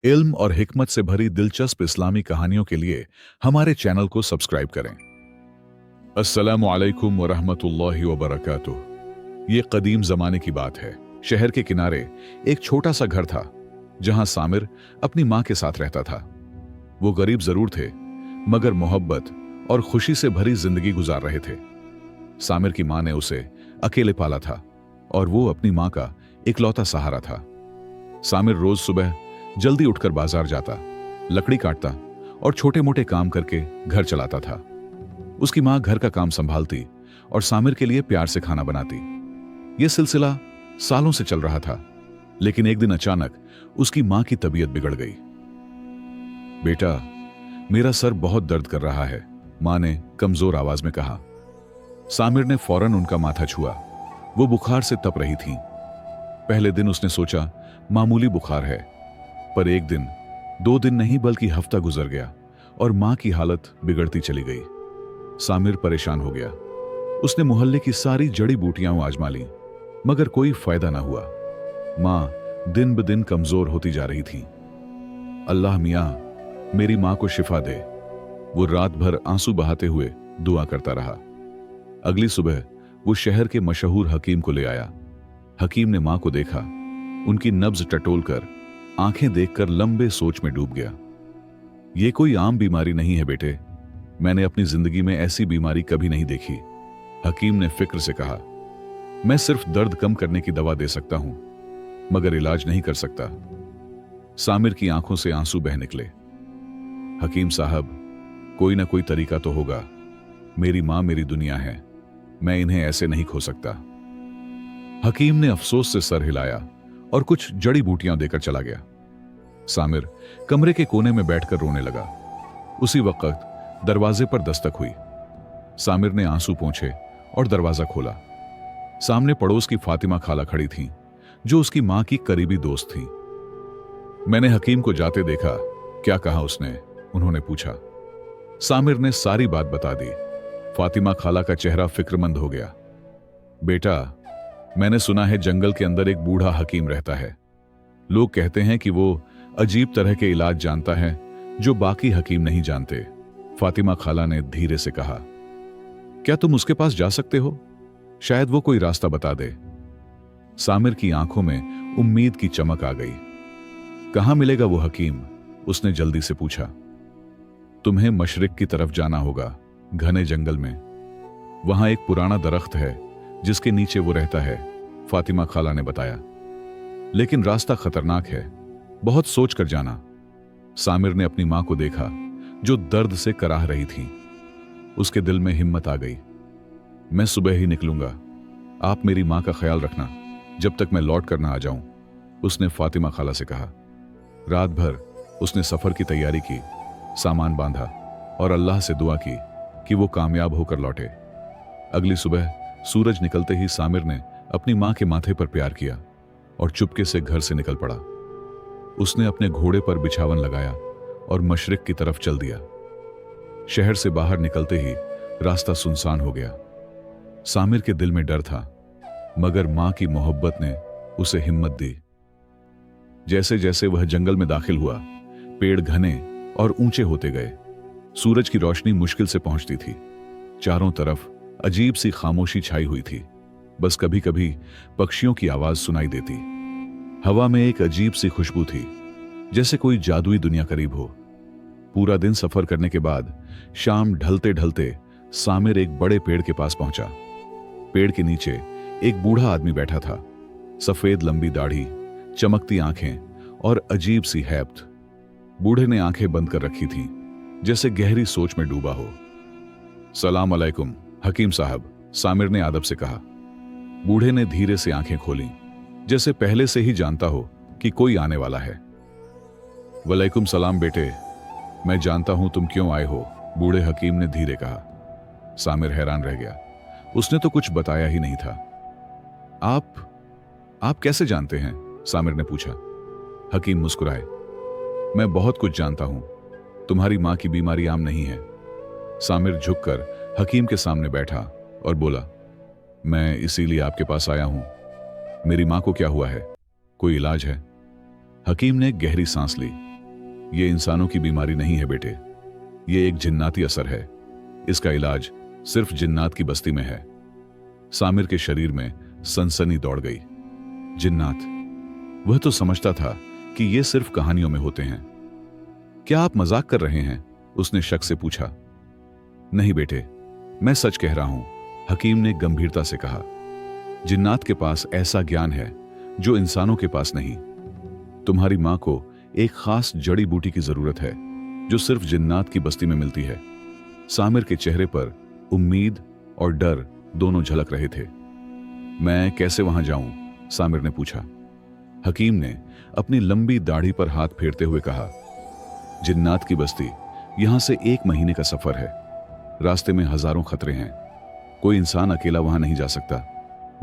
इल्म और हिकमत से भरी दिलचस्प इस्लामी कहानियों के लिए हमारे चैनल को सब्सक्राइब करें। अस्सलामु अलैकुम वरहमतुल्लाहि वबरकातुह। ये कदीम जमाने की बात है। शहर के किनारे एक छोटा सा घर था जहां सामिर अपनी मां के साथ रहता था। वो गरीब जरूर थे, मगर मोहब्बत और खुशी से भरी जिंदगी गुजार रहे थे। सामिर की मां ने उसे अकेले पाला था और वो अपनी मां का इकलौता सहारा था। सामिर रोज सुबह जल्दी उठकर बाजार जाता, लकड़ी काटता और छोटे मोटे काम करके घर चलाता था। उसकी मां घर का काम संभालती और सामिर के लिए प्यार से खाना बनाती। यह सिलसिला सालों से चल रहा था, लेकिन एक दिन अचानक उसकी मां की तबीयत बिगड़ गई। बेटा, मेरा सर बहुत दर्द कर रहा है, मां ने कमजोर आवाज में कहा। सामिर ने फौरन उनका माथा छुआ। वो बुखार से तप रही थीं। पहले दिन उसने सोचा मामूली बुखार है, पर एक दिन, 2 दिन नहीं बल्कि हफ्ता गुजर गया और मां की हालत बिगड़ती चली गई। सामिर परेशान हो गया। उसने मोहल्ले की सारी जड़ी बूटियां आजमा ली, मगर कोई फायदा ना हुआ। मां दिन ब दिन कमजोर होती जा रही थी। अल्लाह मियां, मेरी मां को शिफा दे। वो रात भर आंसू बहाते हुए दुआ करता रहा। अगली सुबह वो शहर के मशहूर हकीम को ले आया। हकीम ने मां को देखा, उनकी नब्ज टटोलकर आंखें देखकर लंबे सोच में डूब गया। यह कोई आम बीमारी नहीं है बेटे, मैंने अपनी जिंदगी में ऐसी बीमारी कभी नहीं देखी। हकीम ने फिक्र से कहा, मैं सिर्फ दर्द कम करने की दवा दे सकता हूं, मगर इलाज नहीं कर सकता। सामिर की आंखों से आंसू बह निकले। हकीम साहब, कोई ना कोई तरीका तो होगा। मेरी मां मेरी दुनिया है, मैं इन्हें ऐसे नहीं खो सकता। हकीम ने अफसोस से सर हिलाया और कुछ जड़ी बूटियां देकर चला गया। सामिर कमरे के कोने में बैठकर रोने लगा। उसी वक्त दरवाजे पर दस्तक हुई। सामिर ने आंसू पोंछे और दरवाजा खोला। सामने पड़ोस की फातिमा खाला खड़ी थीं, जो उसकी मां की करीबी दोस्त थी। मैंने हकीम को जाते देखा, क्या कहा उसने? उन्होंने पूछा। सामिर ने सारी बात बता दी। फातिमा खाला का चेहरा फिक्रमंद हो गया। बेटा, मैंने सुना है जंगल के अंदर एक बूढ़ा हकीम रहता है। लोग कहते हैं कि वो अजीब तरह के इलाज जानता है जो बाकी हकीम नहीं जानते। फातिमा खाला ने धीरे से कहा, क्या तुम उसके पास जा सकते हो? शायद वो कोई रास्ता बता दे। सामिर की आंखों में उम्मीद की चमक आ गई। कहां मिलेगा वो हकीम? उसने जल्दी से पूछा। तुम्हें मशरिक की तरफ जाना होगा, घने जंगल में। वहां एक पुराना दरख्त है जिसके नीचे वो रहता है, फातिमा खाला ने बताया। लेकिन रास्ता खतरनाक है, बहुत सोच कर जाना। सामिर ने अपनी मां को देखा, जो दर्द से कराह रही थी। उसके दिल में हिम्मत आ गई। मैं सुबह ही निकलूंगा, आप मेरी मां का ख्याल रखना जब तक मैं लौट कर ना आ जाऊं, उसने फातिमा खाला से कहा। रात भर उसने सफर की तैयारी की, सामान बांधा और अल्लाह से दुआ की कि वो कामयाब होकर लौटे। अगली सुबह सूरज निकलते ही सामिर ने अपनी मां के माथे पर प्यार किया और चुपके से घर से निकल पड़ा। उसने अपने घोड़े पर बिछावन लगाया और मशरिक की तरफ चल दिया। शहर से बाहर निकलते ही रास्ता सुनसान हो गया। सामिर के दिल में डर था, मगर मां की मोहब्बत ने उसे हिम्मत दी। जैसे जैसे वह जंगल में दाखिल हुआ, पेड़ घने और ऊंचे होते गए। सूरज की रोशनी मुश्किल से पहुंचती थी। चारों तरफ अजीब सी खामोशी छाई हुई थी। बस कभी कभी पक्षियों की आवाज सुनाई देती। हवा में एक अजीब सी खुशबू थी, जैसे कोई जादुई दुनिया करीब हो। पूरा दिन सफर करने के बाद शाम ढलते ढलते सामिर एक बड़े पेड़ के पास पहुंचा। पेड़ के नीचे एक बूढ़ा आदमी बैठा था। सफेद लंबी दाढ़ी, चमकती आंखें और अजीब सी हैबत। बूढ़े ने आंखें बंद कर रखी थीं, जैसे गहरी सोच में डूबा हो। सलाम अलैकुम हकीम साहब, सामिर ने आदब से कहा। बूढ़े ने धीरे से आंखें खोलीं, जैसे पहले से ही जानता हो कि कोई आने वाला है। वलैकुम सलाम बेटे, मैं जानता हूं तुम क्यों आए हो, बूढ़े हकीम ने धीरे कहा। सामिर हैरान रह गया। उसने तो कुछ बताया ही नहीं था। आप कैसे जानते हैं? सामिर ने पूछा। हकीम मुस्कुराए। मैं बहुत कुछ जानता हूं। तुम्हारी मां की बीमारी आम नहीं है। सामिर झुककर हकीम के सामने बैठा और बोला, मैं इसीलिए आपके पास आया हूं। मेरी मां को क्या हुआ है? कोई इलाज है? हकीम ने गहरी सांस ली। ये इंसानों की बीमारी नहीं है बेटे, ये एक जिन्नाती असर है। इसका इलाज सिर्फ जिन्नात की बस्ती में है। सामिर के शरीर में सनसनी दौड़ गई। जिन्नात? वह तो समझता था कि ये सिर्फ कहानियों में होते हैं। क्या आप मजाक कर रहे हैं? उसने शक से पूछा। नहीं बेटे, मैं सच कह रहा हूं, हकीम ने गंभीरता से कहा। जिन्नात के पास ऐसा ज्ञान है जो इंसानों के पास नहीं। तुम्हारी मां को एक खास जड़ी बूटी की जरूरत है जो सिर्फ जिन्नात की बस्ती में मिलती है। सामिर के चेहरे पर उम्मीद और डर दोनों झलक रहे थे। मैं कैसे वहां जाऊं? सामिर ने पूछा। हकीम ने अपनी लंबी दाढ़ी पर हाथ फेरते हुए कहा, जिन्नात की बस्ती यहां से 1 महीने का सफर है। रास्ते में हजारों खतरे हैं। कोई इंसान अकेला वहां नहीं जा सकता,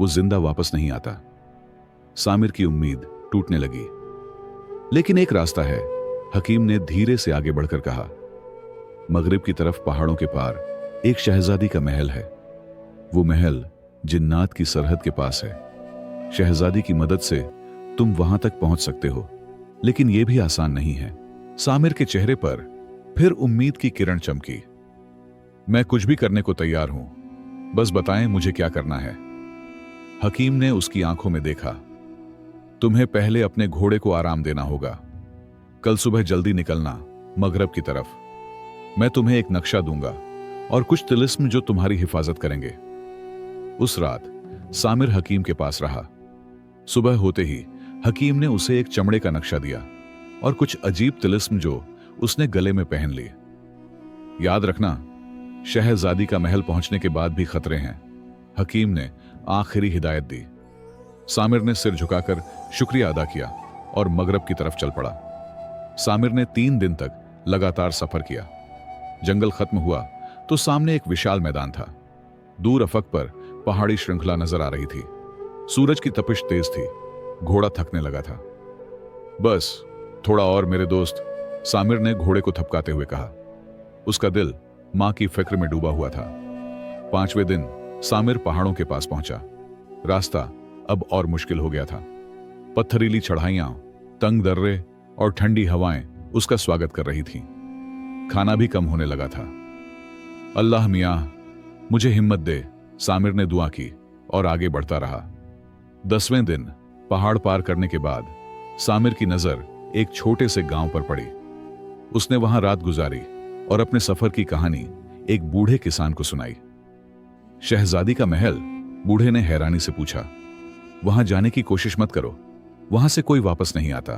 वो जिंदा वापस नहीं आता। सामिर की उम्मीद टूटने लगी। लेकिन एक रास्ता है, हकीम ने धीरे से आगे बढ़कर कहा। मगरिब की तरफ पहाड़ों के पार एक शहजादी का महल है। वो महल जिन्नात की सरहद के पास है। शहजादी की मदद से तुम वहां तक पहुंच सकते हो, लेकिन यह भी आसान नहीं है। सामिर के चेहरे पर फिर उम्मीद की किरण चमकी। मैं कुछ भी करने को तैयार हूं, बस बताएं मुझे क्या करना है। हकीम ने उसकी आंखों में देखा। तुम्हें पहले अपने घोड़े को आराम देना होगा। कल सुबह जल्दी निकलना, मगरब की तरफ। मैं तुम्हें एक नक्शा दूंगा और कुछ तिलिस्म जो तुम्हारी हिफाजत करेंगे। उस रात सामिर हकीम के पास रहा। सुबह होते ही हकीम ने उसे एक चमड़े का नक्शा दिया और कुछ अजीब तिलिस्म जो उसने गले में पहन लिए। याद रखना, शहजादी का महल पहुंचने के बाद भी खतरे हैं, हकीम ने आखिरी हिदायत दी। सामिर ने सिर झुकाकर शुक्रिया अदा किया और मगरब की तरफ चल पड़ा। सामिर ने 3 दिन तक लगातार सफर किया। जंगल खत्म हुआ तो सामने एक विशाल मैदान था। दूर अफक पर पहाड़ी श्रृंखला नजर आ रही थी। सूरज की तपिश तेज थी। घोड़ा थकने लगा था। बस थोड़ा और मेरे दोस्त, सामिर ने घोड़े को थपकाते हुए कहा। उसका दिल मां की फिक्र में डूबा हुआ था। 5वें दिन सामिर पहाड़ों के पास पहुंचा। रास्ता अब और मुश्किल हो गया था। पत्थरीली चढ़ाइयां, तंग दर्रे और ठंडी हवाएं उसका स्वागत कर रही थीं। खाना भी कम होने लगा था। अल्लाह मियां, मुझे हिम्मत दे, सामिर ने दुआ की और आगे बढ़ता रहा। 10वें दिन पहाड़ पार करने के बाद सामिर की नजर एक छोटे से गांव पर पड़ी। उसने वहां रात गुजारी और अपने सफर की कहानी एक बूढ़े किसान को सुनाई। शहजादी का महल? बूढ़े ने हैरानी से पूछा। वहां जाने की कोशिश मत करो, वहां से कोई वापस नहीं आता।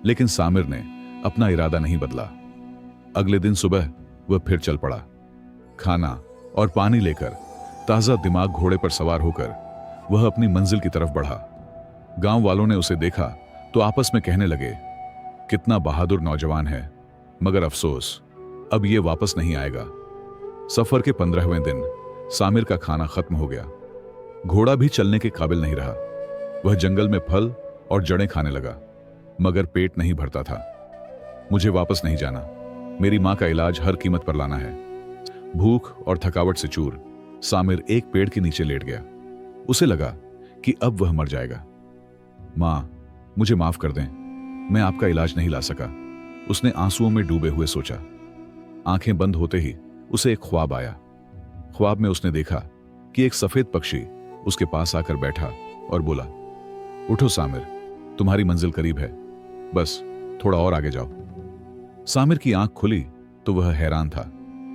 लेकिन सामिर ने अपना इरादा नहीं बदला। अगले दिन सुबह वह फिर चल पड़ा। खाना और पानी लेकर, ताजा दिमाग घोड़े पर सवार होकर वह अपनी मंजिल की तरफ बढ़ा। गांव वालों ने उसे देखा तो आपस में कहने लगे, कितना बहादुर नौजवान है, मगर अफसोस अब ये वापस नहीं आएगा। सफर के 15वें दिन सामिर का खाना खत्म हो गया। घोड़ा भी चलने के काबिल नहीं रहा। वह जंगल में फल और जड़ें खाने लगा, मगर पेट नहीं भरता था। मुझे वापस नहीं जाना, मेरी मां का इलाज हर कीमत पर लाना है। भूख और थकावट से चूर सामिर एक पेड़ के नीचे लेट गया। उसे लगा कि अब वह मर जाएगा। मां, मुझे माफ कर दें, मैं आपका इलाज नहीं ला सका, उसने आंसुओं में डूबे हुए सोचा। आंखें बंद होते ही उसे एक ख्वाब आया। ख्वाब में उसने देखा कि एक सफेद पक्षी उसके पास आकर बैठा और बोला, उठो सामिर, तुम्हारी मंजिल करीब है, बस थोड़ा और आगे जाओ। सामिर की आंख खुली तो वह हैरान था,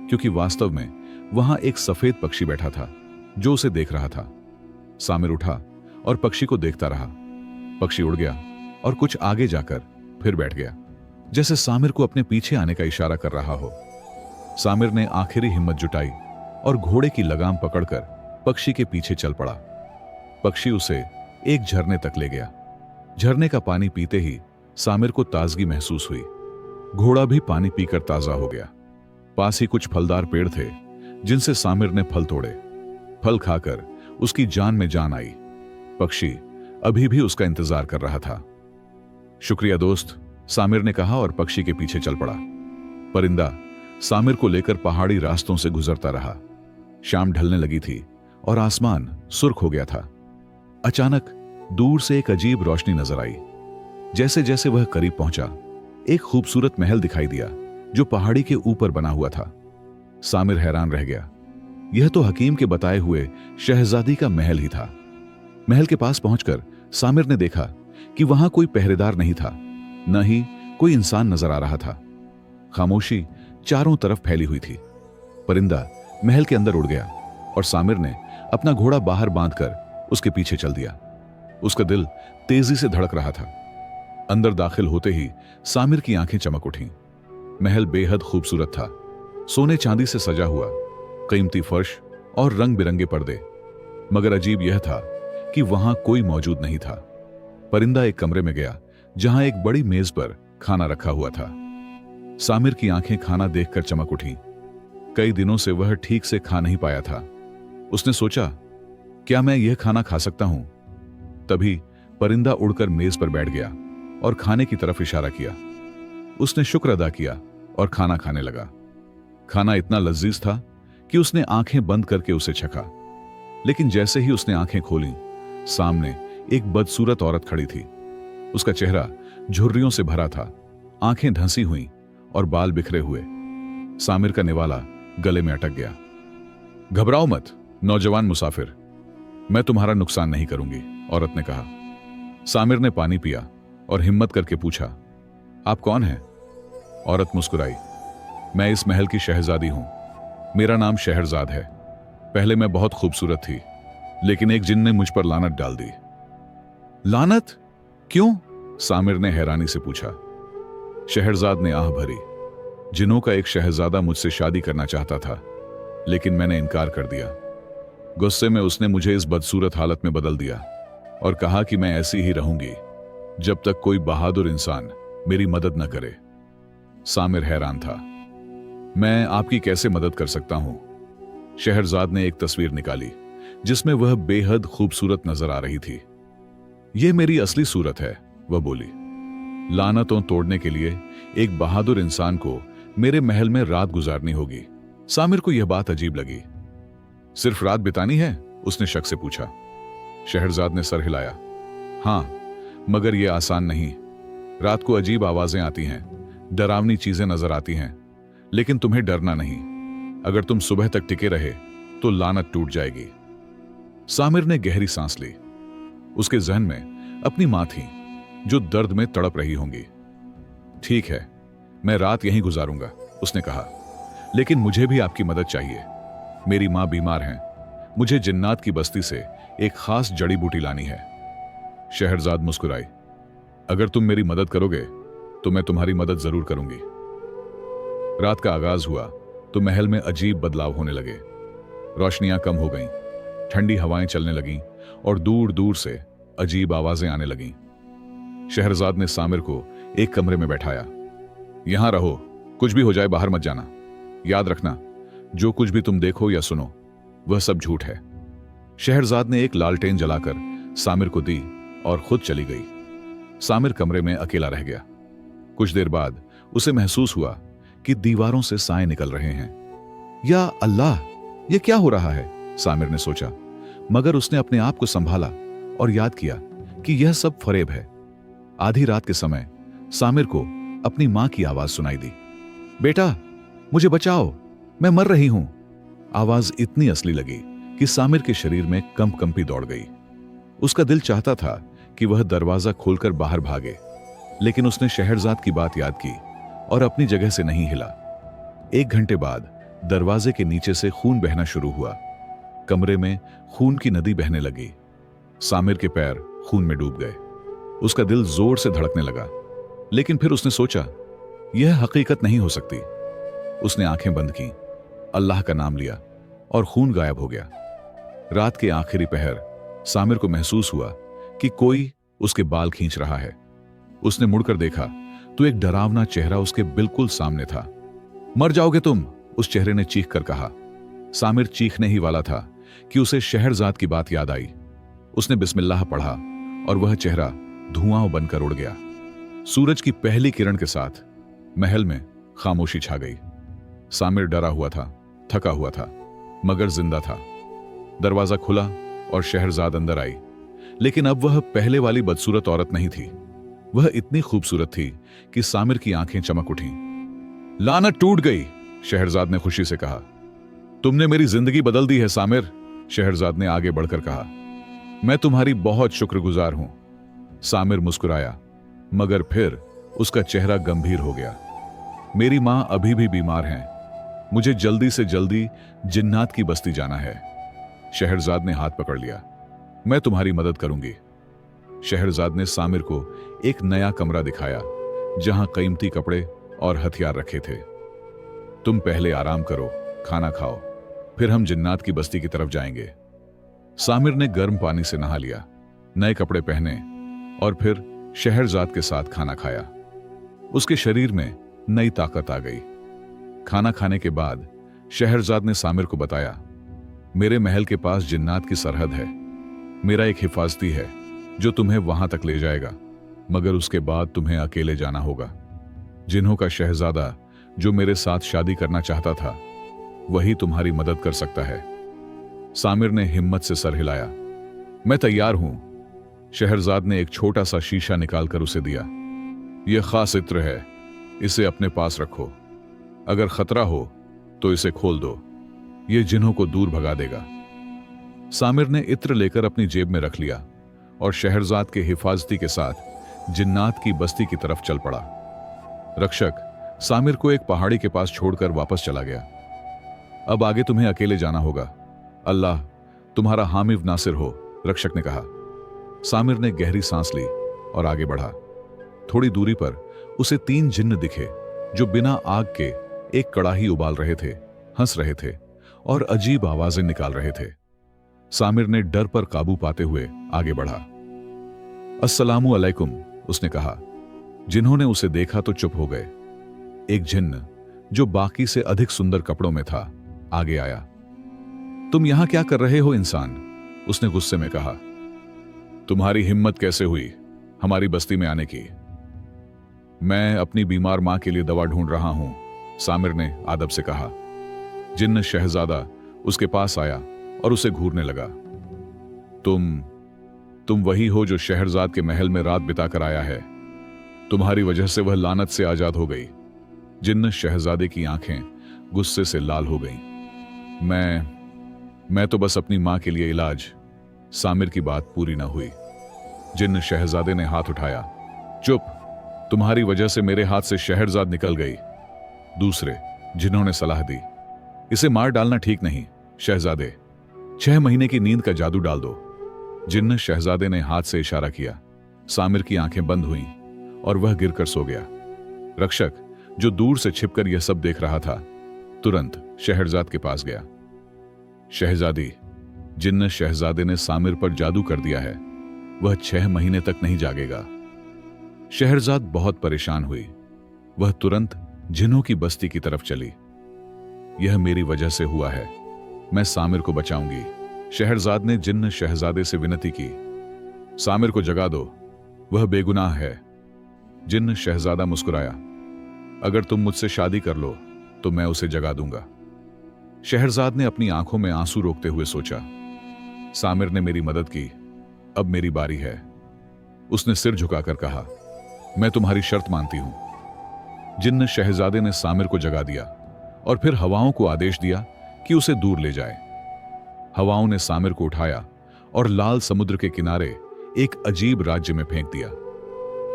क्योंकि वास्तव में वहां एक सफेद पक्षी बैठा था जो उसे देख रहा था। सामिर उठा और पक्षी को देखता रहा। पक्षी उड़ गया और कुछ आगे जाकर फिर बैठ गया, जैसे सामिर को अपने पीछे आने का इशारा कर रहा हो। सामिर ने आखिरी हिम्मत जुटाई और घोड़े की लगाम पकड़कर पक्षी के पीछे चल पड़ा। पक्षी उसे एक झरने तक ले गया। झरने का पानी पीते ही सामिर को ताजगी महसूस हुई। घोड़ा भी पानी पीकर ताजा हो गया। पास ही कुछ फलदार पेड़ थे जिनसे सामिर ने फल तोड़े। फल खाकर उसकी जान में जान आई। पक्षी अभी भी उसका इंतजार कर रहा था। शुक्रिया दोस्त, सामिर ने कहा और पक्षी के पीछे चल पड़ा। परिंदा सामिर को लेकर पहाड़ी रास्तों से गुजरता रहा। शाम ढलने लगी थी और आसमान सुर्ख हो गया था। अचानक दूर से एक अजीब रोशनी नजर आई। जैसे जैसे वह करीब पहुंचा, एक खूबसूरत महल दिखाई दिया जो पहाड़ी के ऊपर बना हुआ था। सामिर हैरान रह गया। यह तो हकीम के बताए हुए शहजादी का महल ही था। महल के पास पहुंचकर सामिर ने देखा कि वहां कोई पहरेदार नहीं था, न ही कोई इंसान नजर आ रहा था। खामोशी चारों तरफ फैली हुई थी। परिंदा महल के अंदर उड़ गया और सामिर ने अपना घोड़ा बाहर बांधकर उसके पीछे चल दिया। उसका दिल तेजी से धड़क रहा था। अंदर दाखिल होते ही सामिर की आंखें चमक उठीं। महल बेहद खूबसूरत था, सोने चांदी से सजा हुआ, कीमती फर्श और रंग बिरंगे पर्दे। मगर अजीब यह था कि वहां कोई मौजूद नहीं था। परिंदा एक कमरे में गया जहां एक बड़ी मेज पर खाना रखा हुआ था। सामिर की आंखें खाना देखकर चमक उठीं। कई दिनों से वह ठीक से खा नहीं पाया था। उसने सोचा, क्या मैं यह खाना खा सकता हूं? तभी परिंदा उड़कर मेज पर बैठ गया और खाने की तरफ इशारा किया। उसने शुक्र अदा किया और खाना खाने लगा। खाना इतना लजीज था कि उसने आंखें बंद करके उसे चखा। लेकिन जैसे ही उसने आंखें खोलीं, सामने एक बदसूरत औरत खड़ी थी। उसका चेहरा झुर्रियों से भरा था, आंखें धंसी हुईं और बाल बिखरे हुए। सामिर का निवाला गले में अटक गया। घबराओ मत नौजवान मुसाफिर, मैं तुम्हारा नुकसान नहीं करूंगी, औरत ने कहा। सामिर ने पानी पिया और हिम्मत करके पूछा, आप कौन हैं? औरत मुस्कुराई, मैं इस महल की शहजादी हूं। मेरा नाम शहरजाद है। पहले मैं बहुत खूबसूरत थी, लेकिन एक जिन ने मुझ पर लानत डाल दी। लानत? क्यों? सामिर ने हैरानी से पूछा। शहरजाद ने आह भरी। जिनों का एक शहजादा मुझसे शादी करना चाहता था, लेकिन मैंने इनकार कर दिया। गुस्से में उसने मुझे इस बदसूरत हालत में बदल दिया और कहा कि मैं ऐसी ही रहूंगी जब तक कोई बहादुर इंसान मेरी मदद न करे। सामिर हैरान था। मैं आपकी कैसे मदद कर सकता हूं? शहरजाद ने एक तस्वीर निकाली जिसमें वह बेहद खूबसूरत नजर आ रही थी। यह मेरी असली सूरत है, वह बोली। लानतों तोड़ने के लिए एक बहादुर इंसान को मेरे महल में रात गुजारनी होगी। सामिर को यह बात अजीब लगी। सिर्फ रात बितानी है? उसने शक से पूछा। शहरजाद ने सर हिलाया। हां, मगर यह आसान नहीं। रात को अजीब आवाजें आती हैं, डरावनी चीजें नजर आती हैं, लेकिन तुम्हें डरना नहीं। अगर तुम सुबह तक टिके रहे तो लानत टूट जाएगी। सामिर ने गहरी सांस ली। उसके जहन में अपनी मां थी जो दर्द में तड़प रही होंगी। ठीक है, मैं रात यहीं गुजारूंगा, उसने कहा, लेकिन मुझे भी आपकी मदद चाहिए। मेरी मां बीमार हैं। मुझे जिन्नात की बस्ती से एक खास जड़ी बूटी लानी है। शहरजाद मुस्कुराई। अगर तुम मेरी मदद करोगे तो मैं तुम्हारी मदद जरूर करूंगी। रात का आगाज हुआ तो महल में अजीब बदलाव होने लगे। रोशनियां कम हो गईं, ठंडी हवाएं चलने लगीं और दूर दूर से अजीब आवाजें आने लगीं। शहरजाद ने सामिर को एक कमरे में बैठाया। यहां रहो, कुछ भी हो जाए बाहर मत जाना। याद रखना, जो कुछ भी तुम देखो या सुनो वह सब झूठ है। शहरजाद ने एक लालटेन जलाकर सामिर को दी और खुद चली गई। सामिर कमरे में अकेला रह गया। कुछ देर बाद उसे महसूस हुआ कि दीवारों से साए निकल रहे हैं। या अल्लाह, यह क्या हो रहा है? सामिर ने सोचा, मगर उसने अपने आप को संभाला और याद किया कि यह सब फरेब है। आधी रात के समय सामिर को अपनी मां की आवाज सुनाई दी। बेटा, मुझे बचाओ, मैं मर रही हूं। आवाज इतनी असली लगी कि सामिर के शरीर में कंपी दौड़ गई। उसका दिल चाहता था कि वह दरवाजा खोलकर बाहर भागे, लेकिन उसने शहरजाद की बात याद की और अपनी जगह से नहीं हिला। 1 घंटे बाद दरवाजे के नीचे से खून बहना शुरू हुआ। कमरे में खून की नदी बहने लगी। सामिर के पैर खून में डूब गए। उसका दिल जोर से धड़कने लगा, लेकिन फिर उसने सोचा, यह हकीकत नहीं हो सकती। उसने आंखें बंद की, अल्लाह का नाम लिया और खून गायब हो गया। रात के आखिरी पहर सामिर को महसूस हुआ कि कोई उसके बाल खींच रहा है। उसने मुड़कर देखा तो एक डरावना चेहरा उसके बिल्कुल सामने था। मर जाओगे तुम, उस चेहरे ने चीख कर कहा। सामिर चीखने ही वाला था कि उसे शहरजाद की बात याद आई। उसने बिस्मिल्लाह पढ़ा और वह चेहरा धुआं बनकर उड़ गया। सूरज की पहली किरण के साथ महल में खामोशी छा गई। सामिर डरा हुआ था, थका हुआ था, मगर जिंदा था। दरवाजा खुला और शहरजाद अंदर आई, लेकिन अब वह पहले वाली बदसूरत औरत नहीं थी। वह इतनी खूबसूरत थी कि सामिर की आंखें चमक उठीं। लानत टूट गई, शहरजाद ने खुशी से कहा। तुमने मेरी जिंदगी बदल दी है सामिर, शहरजाद ने आगे बढ़कर कहा। मैं तुम्हारी बहुत शुक्रगुजार हूं। सामिर मुस्कुराया, मगर फिर उसका चेहरा गंभीर हो गया। मेरी मां अभी भी बीमार हैं। मुझे जल्दी से जल्दी जिन्नात की बस्ती जाना है। शहरजाद ने हाथ पकड़ लिया। मैं तुम्हारी मदद करूंगी। शहरजाद ने सामिर को एक नया कमरा दिखाया, जहां कीमती कपड़े और हथियार रखे थे। तुम पहले आराम करो, खाना खाओ, फिर हम जिन्नात की बस्ती की तरफ जाएंगे। सामिर ने गर्म पानी से नहा लिया, नए कपड़े पहने और फिर शहरजाद के साथ खाना खाया। उसके शरीर में नई ताकत आ गई। खाना खाने के बाद शहरजाद ने सामिर को बताया, मेरे महल के पास जिन्नात की सरहद है। मेरा एक हिफाजती है जो तुम्हें वहां तक ले जाएगा, मगर उसके बाद तुम्हें अकेले जाना होगा। जिन्हों का शहजादा जो मेरे साथ शादी करना चाहता था, वही तुम्हारी मदद कर सकता है। सामिर ने हिम्मत से सर हिलाया। मैं तैयार हूं। शहरजाद ने एक छोटा सा शीशा निकालकर उसे दिया। यह खास इत्र है, इसे अपने पास रखो। अगर खतरा हो तो इसे खोल दो, यह जिन्हों को दूर भगा देगा। सामिर ने इत्र लेकर अपनी जेब में रख लिया और शहरजाद के हिफाजती के साथ जिन्नात की बस्ती की तरफ चल पड़ा। रक्षक सामिर को एक पहाड़ी के पास छोड़कर वापस चला गया। अब आगे तुम्हें अकेले जाना होगा। अल्लाह तुम्हारा हामिद नासिर हो, रक्षक ने कहा। सामिर ने गहरी सांस ली और आगे बढ़ा। थोड़ी दूरी पर उसे 3 जिन्न दिखे जो बिना आग के एक कड़ाही उबाल रहे थे, हंस रहे थे और अजीब आवाजें निकाल रहे थे। सामिर ने डर पर काबू पाते हुए आगे बढ़ा। अस्सलामु अलैकुम, उसने कहा। जिन्होंने उसे देखा तो चुप हो गए। एक जिन्न जो बाकी से अधिक सुंदर कपड़ों में था आगे आया। तुम यहां क्या कर रहे हो इंसान, उसने गुस्से में कहा। तुम्हारी हिम्मत कैसे हुई हमारी बस्ती में आने की? मैं अपनी बीमार मां के लिए दवा ढूंढ रहा हूं, सामिर ने आदब से कहा। जिन्न शहजादा उसके पास आया और उसे घूरने लगा। तुम वही हो जो शहरजाद के महल में रात बिताकर आया है। तुम्हारी वजह से वह लानत से आजाद हो गई। जिन्न शहजादे की आंखें गुस्से से लाल हो गईं। मैं तो बस अपनी मां के लिए इलाज। सामिर की बात पूरी ना हुई। जिन्न शहजादे ने हाथ उठाया। चुप, तुम्हारी वजह से मेरे हाथ से शहरजाद निकल गई। दूसरे जिन्होंने सलाह दी, इसे मार डालना ठीक नहीं। शहजादे 6 महीने की नींद का जादू डाल दो। जिन्न शहजादे ने हाथ से इशारा किया। सामिर की आंखें बंद हुईं और वह गिरकर सो गया। रक्षक जो दूर से छिपकर यह सब देख रहा था, तुरंत शहरजाद के पास गया। शहजादी, जिन्न शहजादे ने सामिर पर जादू कर दिया है। वह 6 महीने तक नहीं जागेगा। शहरजाद बहुत परेशान हुई। वह तुरंत जिन्हों की बस्ती की तरफ चली। यह मेरी वजह से हुआ है, मैं सामिर को बचाऊंगी। शहरजाद ने जिन्न शहजादे से विनती की। सामिर को जगा दो, वह बेगुनाह है। जिन्न शहजादा मुस्कुराया। अगर तुम मुझसे शादी कर लो तो मैं उसे जगा दूंगा। शहरजाद ने अपनी आंखों में आंसू रोकते हुए सोचा, सामिर ने मेरी मदद की, अब मेरी बारी है। उसने सिर झुकाकर कहा, मैं तुम्हारी शर्त मानती हूं। जिन्न शहजादे ने सामिर को जगा दिया और फिर हवाओं को आदेश दिया कि उसे दूर ले जाए। हवाओं ने सामिर को उठाया और लाल समुद्र के किनारे एक अजीब राज्य में फेंक दिया।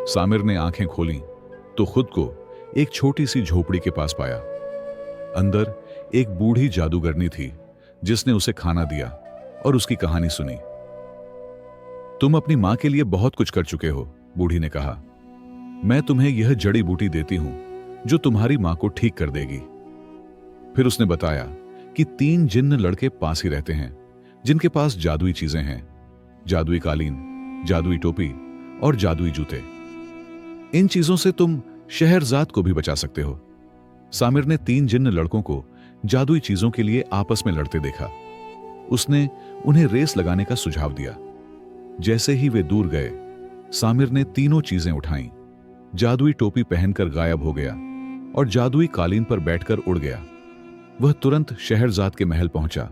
सामिर ने आंखें खोलीं तो खुद को एक छोटी सी झोपड़ी के पास पाया। अंदर एक बूढ़ी जादूगरनी थी जिसने उसे खाना दिया और उसकी कहानी सुनी। तुम अपनी मां के लिए बहुत कुछ कर चुके हो, बूढ़ी ने कहा। मैं तुम्हें यह जड़ी बूटी देती हूं जो तुम्हारी मां को ठीक कर देगी। फिर उसने बताया कि 3 जिन्न लड़के पास ही रहते हैं जिनके पास जादुई चीजें हैं, जादुई कालीन, जादुई टोपी और जादुई जूते। इन चीजों से तुम शहरजाद को भी बचा सकते हो। सामिर ने 3 जिन्न लड़कों को जादुई चीजों के लिए आपस में लड़ते देखा। उसने उन्हें रेस लगाने का सुझाव दिया। जैसे ही वे दूर गए, सामिर ने तीनों चीजें उठाईं। जादुई टोपी पहनकर गायब हो गया और जादुई कालीन पर बैठकर उड़ गया। वह तुरंत शहरजाद के महल पहुंचा,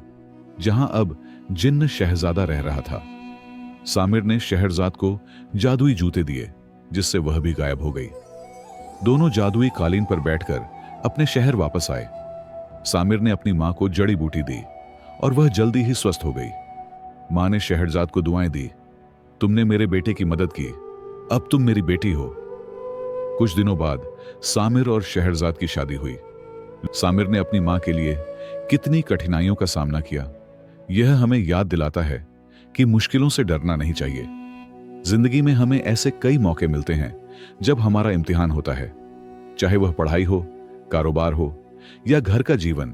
जहां अब जिन्न शहजादा रह रहा था। सामिर ने शहरजाद को जादुई जूते दिए जिससे वह भी गायब हो गई। दोनों जादुई कालीन पर बैठकर अपने शहर वापस आए। सामिर ने अपनी मां को जड़ी बूटी दी और वह जल्दी ही स्वस्थ हो गई। मां ने शहरजाद को दुआएं दी, तुमने मेरे बेटे की मदद की, अब तुम मेरी बेटी हो। कुछ दिनों बाद सामिर और शहरजाद की शादी हुई। सामिर ने अपनी मां के लिए कितनी कठिनाइयों का सामना किया। यह हमें याद दिलाता है कि मुश्किलों से डरना नहीं चाहिए। जिंदगी में हमें ऐसे कई मौके मिलते हैं जब हमारा इम्तिहान होता है, चाहे वह पढ़ाई हो, कारोबार हो या घर का जीवन।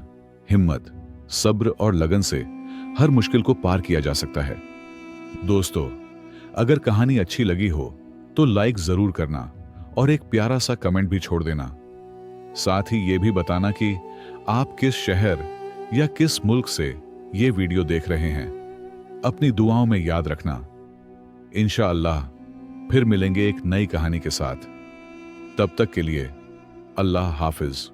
हिम्मत, सब्र और लगन से हर मुश्किल को पार किया जा सकता है। दोस्तों, अगर कहानी अच्छी लगी हो तो लाइक जरूर करना और एक प्यारा सा कमेंट भी छोड़ देना। साथ ही यह भी बताना कि आप किस शहर या किस मुल्क से ये वीडियो देख रहे हैं। अपनी दुआओं में याद रखना। इंशाअल्लाह फिर मिलेंगे एक नई कहानी के साथ। तब तक के लिए अल्लाह हाफिज।